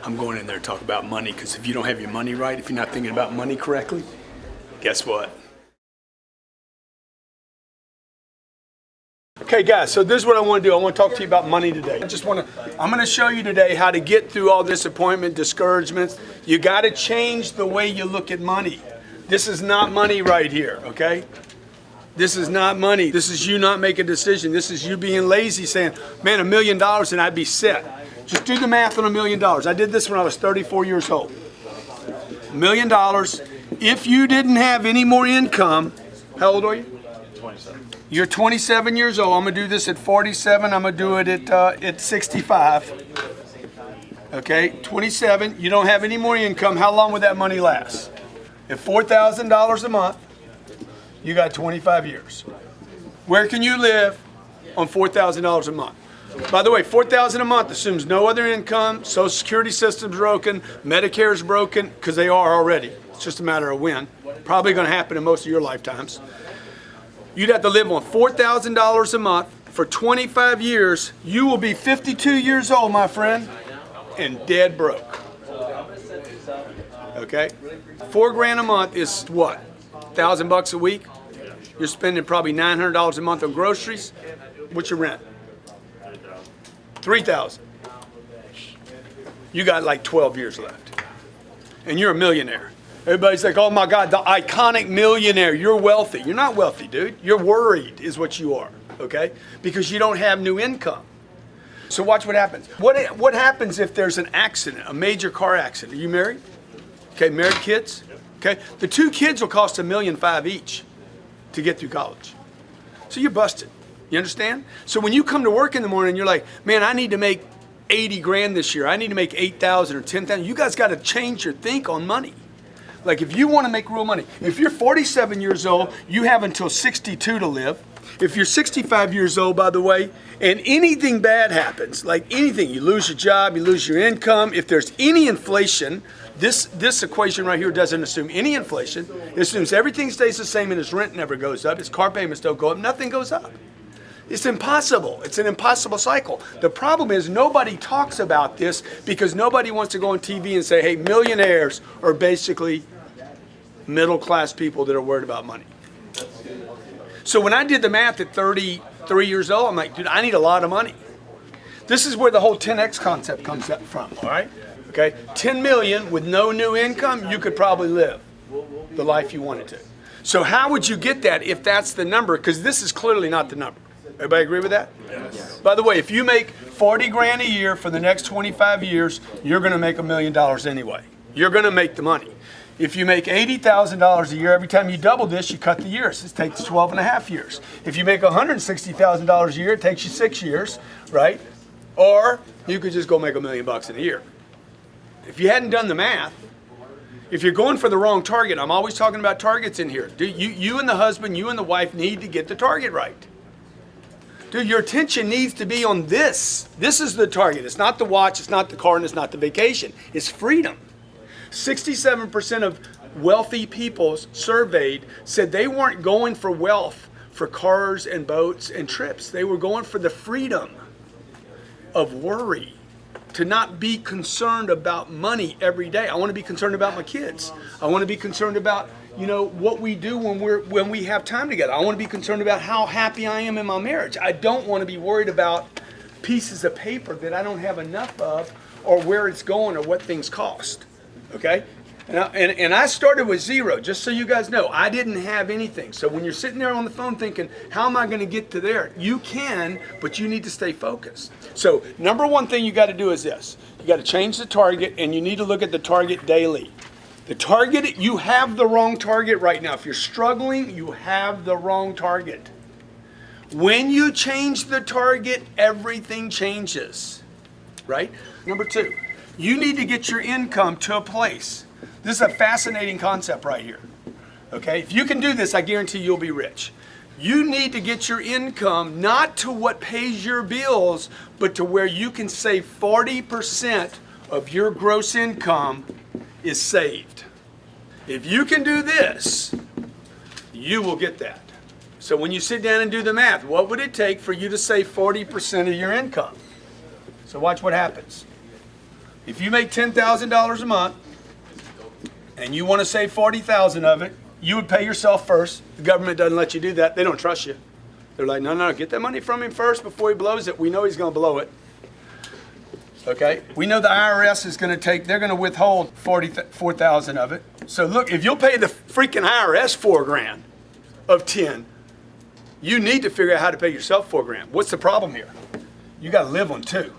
I'm going in there to talk about money, because if you don't have your money right, if you're not thinking about money correctly, guess what? Okay guys, so this is what I want to do. I want to talk to you about money today. I'm going to show you today how to get through all disappointment, discouragements. You got to change the way you look at money. This is not money right here, okay? This is not money. This is you not making a decision. This is you being lazy saying, man, $1 million and I'd be set. Just do the math on $1 million. I did this when I was 34 years old. $1 million. If you didn't have any more income, how old are you? 27. You're 27 years old. I'm going to do this at 47. I'm going to do it at 65. Okay, 27. You don't have any more income. How long would that money last? At $4,000 a month, you got 25 years. Where can you live on $4,000 a month? By the way, $4,000 a month assumes no other income, Social Security system's broken, Medicare is broken, because they are already. It's just a matter of when. Probably going to happen in most of your lifetimes. You'd have to live on $4,000 a month for 25 years. You will be 52 years old, my friend, and dead broke. Okay? $4,000 a month is what? $1,000 a week? You're spending probably $900 a month on groceries. What's your rent? $3,000. You got like 12 years left. And you're a millionaire. Everybody's like, oh my God, the iconic millionaire. You're wealthy. You're not wealthy, dude. You're worried is what you are, okay? Because you don't have new income. So watch what happens. What happens if there's an accident, a major car accident? Are you married? Okay, married, kids? Okay, the 2 kids will cost $1.5 million each to get through college. So you're busted. You understand? So when you come to work in the morning, you're like, man, I need to make 80 grand this year. I need to make 8,000 or 10,000. You guys got to change your think on money. Like if you want to make real money, if you're 47 years old, you have until 62 to live. If you're 65 years old, by the way, and anything bad happens, like anything, you lose your job, you lose your income, if there's any inflation, this equation right here doesn't assume any inflation. It assumes everything stays the same and his rent never goes up, his car payments don't go up, nothing goes up. It's impossible. It's an impossible cycle. The problem is nobody talks about this because nobody wants to go on TV and say, hey, millionaires are basically middle-class people that are worried about money. So when I did the math at 33 years old, I'm like, dude, I need a lot of money. This is where the whole 10X concept comes up from, all right? Okay, 10 million with no new income, you could probably live the life you wanted to. So how would you get that if that's the number? Because this is clearly not the number. Everybody agree with that? Yes. By the way, if you make 40 grand a year for the next 25 years, you're going to make $1 million anyway. You're going to make the money. If you make $80,000 a year, every time you double this, you cut the years. It takes 12 and a half years. If you make $160,000 a year, it takes you 6 years, right? Or you could just go make $1 million in a year. If you hadn't done the math, if you're going for the wrong target, I'm always talking about targets in here. Dude, you and the husband, you and the wife need to get the target right. Dude, your attention needs to be on this. This is the target. It's not the watch, it's not the car, and it's not the vacation. It's freedom. 67% of wealthy people surveyed said they weren't going for wealth, for cars and boats and trips. They were going for the freedom of worry, to not be concerned about money every day. I want to be concerned about my kids. I want to be concerned about, you know, what we do when we have time together. I want to be concerned about how happy I am in my marriage. I don't want to be worried about pieces of paper that I don't have enough of, or where it's going, or what things cost. Okay? And I started with zero, just so you guys know. I didn't have anything. So when you're sitting there on the phone thinking, how am I going to get to there? You can, but you need to stay focused. So number one thing you got to do is this. You got to change the target, and you need to look at the target daily. The target, you have the wrong target right now. If you're struggling, you have the wrong target. When you change the target, everything changes, right? Number two, you need to get your income to a place. This is a fascinating concept right here, okay? If you can do this, I guarantee you'll be rich. You need to get your income not to what pays your bills, but to where you can save 40% of your gross income is saved. If you can do this, you will get that. So when you sit down and do the math, what would it take for you to save 40% of your income? So watch what happens. If you make $10,000 a month and you want to save 40,000 of it, you would pay yourself first. The government doesn't let you do that. They don't trust you. They're like, no, get that money from him first before he blows it. We know he's going to blow it. Okay? We know the IRS is going to they're going to withhold 4,000 of it. So look, if you'll pay the freaking IRS $4,000 of 10, you need to figure out how to pay yourself $4,000. What's the problem here? You got to live on 2.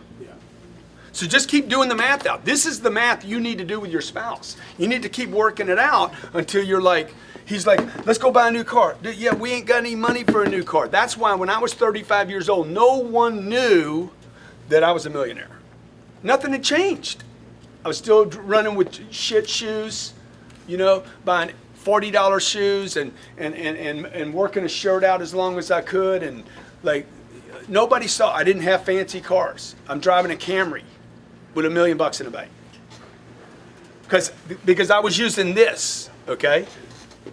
So just keep doing the math out. This is the math you need to do with your spouse. You need to keep working it out until you're like, he's like, let's go buy a new car. Yeah, we ain't got any money for a new car. That's why when I was 35 years old, no one knew that I was a millionaire. Nothing had changed. I was still running with shit shoes, you know, buying $40 shoes and working a shirt out as long as I could. And like, nobody saw, I didn't have fancy cars. I'm driving a Camry with $1 million in the bank. Because I was using this, okay?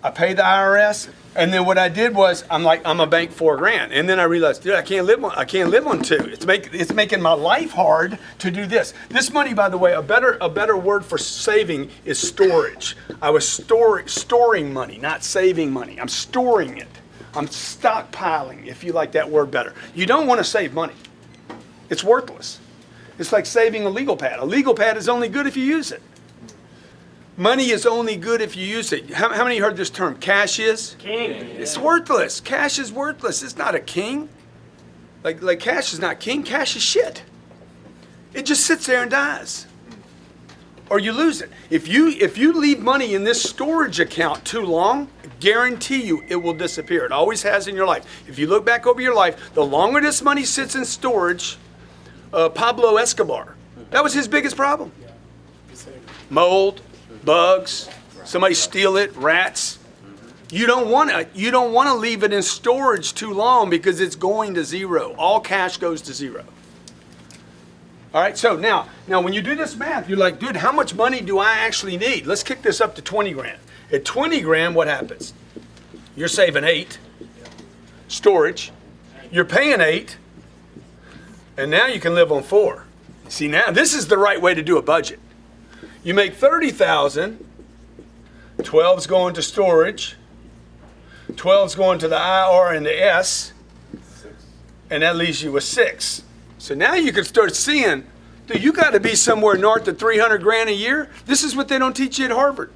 I paid the IRS, and then what I did was I'm a bank $4,000, and then I realized, dude, I can't live on 2. It's making my life hard to do this. This money, by the way, a better word for saving is storage. I was storing money, not saving money. I'm storing it. I'm stockpiling, if you like that word better. You don't want to save money. It's worthless. It's like saving a legal pad. A legal pad is only good if you use it. Money is only good if you use it. How many heard this term? Cash is? King. It's worthless. Cash is worthless. It's not a king. Like cash is not king. Cash is shit. It just sits there and dies. Or you lose it. If you leave money in this storage account too long, guarantee you it will disappear. It always has in your life. If you look back over your life, the longer this money sits in storage, Pablo Escobar, that was his biggest problem. Mold, bugs, somebody steal it, rats. You don't want to leave it in storage too long because it's going to zero. All cash goes to zero. All right, so now when you do this math, you're like, dude, how much money do I actually need? Let's kick this up to 20 grand. At 20 grand, what happens? You're saving 8, storage. You're paying 8, and now you can live on 4. See, now this is the right way to do a budget. You make 30,000, 12's going to storage, 12's going to the IR and the S, and that leaves you with 6. So now you can start seeing, dude, you got to be somewhere north of 300 grand a year. This is what they don't teach you at Harvard.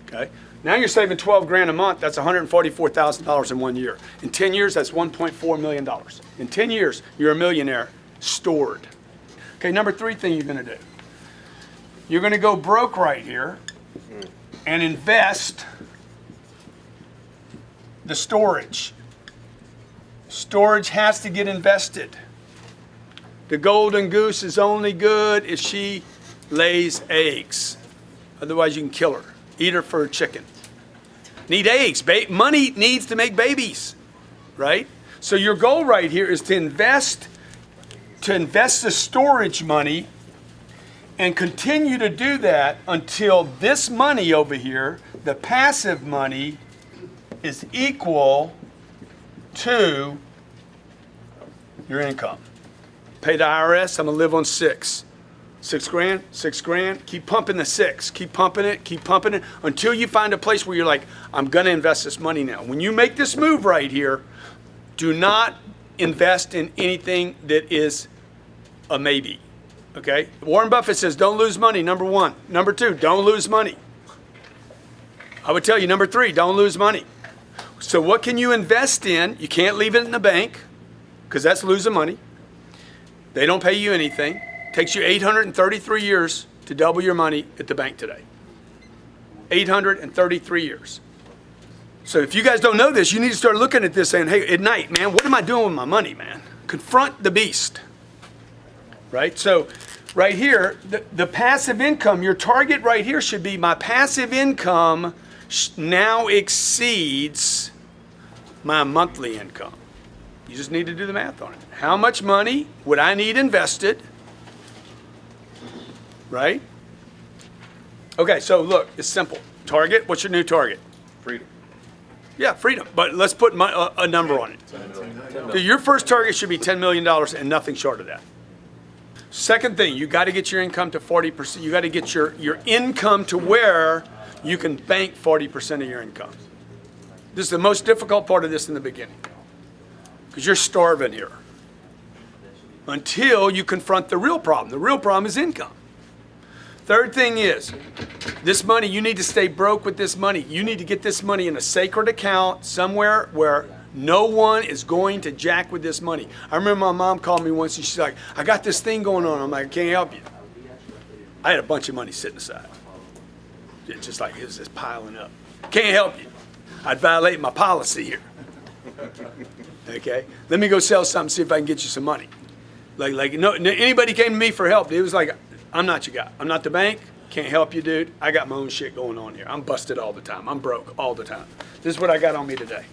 Okay? Now you're saving 12 grand a month. That's $144,000 in 1 year. In 10 years, that's $1.4 million. In 10 years, you're a millionaire stored. Okay, number 3 thing you're going to do. You're going to go broke right here and invest the storage. Storage has to get invested. The golden goose is only good if she lays eggs. Otherwise, you can kill her. Eat her for a chicken. Need eggs. Money needs to make babies, right? So your goal right here is to invest the storage money and continue to do that until this money over here, the passive money, is equal to your income. Pay the IRS, I'm gonna live on 6. 6 grand, 6 grand, keep pumping the 6. Keep pumping it until you find a place where you're like, I'm gonna invest this money now. When you make this move right here, do not invest in anything that is a maybe, okay? Warren Buffett says, don't lose money, number 1. Number 2, don't lose money. I would tell you, number 3, don't lose money. So what can you invest in? You can't leave it in the bank, because that's losing money. They don't pay you anything. Takes you 833 years to double your money at the bank today. 833 years. So if you guys don't know this, you need to start looking at this saying, hey, at night, man, what am I doing with my money, man? Confront the beast, right? So right here, the passive income, your target right here should be my passive income now exceeds my monthly income. You just need to do the math on it. How much money would I need invested? Right? Okay, so look, it's simple. Target, what's your new target? Freedom. Yeah, freedom. But let's put a number on it. So your first target should be $10 million and nothing short of that. Second thing, you got to get your income to 40%. You got to get your income to where you can bank 40% of your income. This is the most difficult part of this in the beginning, because you're starving here until you confront the real problem. The real problem is income. Third thing is, this money, you need to stay broke with this money. You need to get this money in a sacred account somewhere where no one is going to jack with this money. I remember my mom called me once and she's like, I got this thing going on. I'm like, can't help you. I had a bunch of money sitting aside. It's just like, it was just piling up. Can't help you. I'd violate my policy here. Okay? Let me go sell something, see if I can get you some money. No, anybody came to me for help. It was like, I'm not your guy. I'm not the bank. Can't help you, dude. I got my own shit going on here. I'm busted all the time. I'm broke all the time. This is what I got on me today.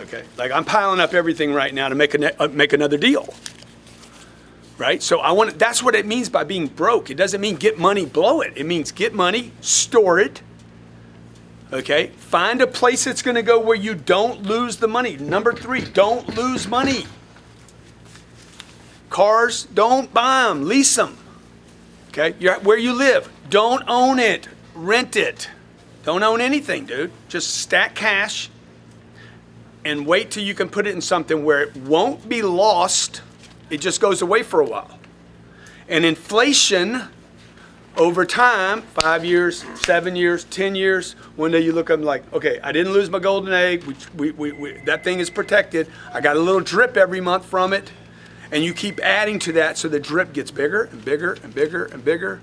Okay? Like, I'm piling up everything right now to make another deal. Right? So that's what it means by being broke. It doesn't mean get money, blow it. It means get money, store it. Okay? Find a place that's going to go where you don't lose the money. Number 3, don't lose money. Cars, don't buy them, lease them. Okay? Where you live, don't own it, rent it. Don't own anything, dude. Just stack cash and wait till you can put it in something where it won't be lost. It just goes away for a while. And inflation over time, 5 years, 7 years, 10 years, one day you look up and like, okay, I didn't lose my golden egg. That thing is protected. I got a little drip every month from it. And you keep adding to that so the drip gets bigger and bigger and bigger and bigger.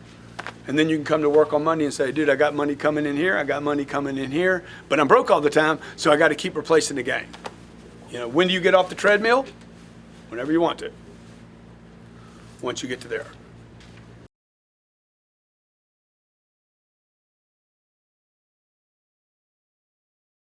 And then you can come to work on Monday and say, dude, I got money coming in here. I got money coming in here. But I'm broke all the time, so I got to keep replacing the game. You know, when do you get off the treadmill? Whenever you want to. Once you get to there.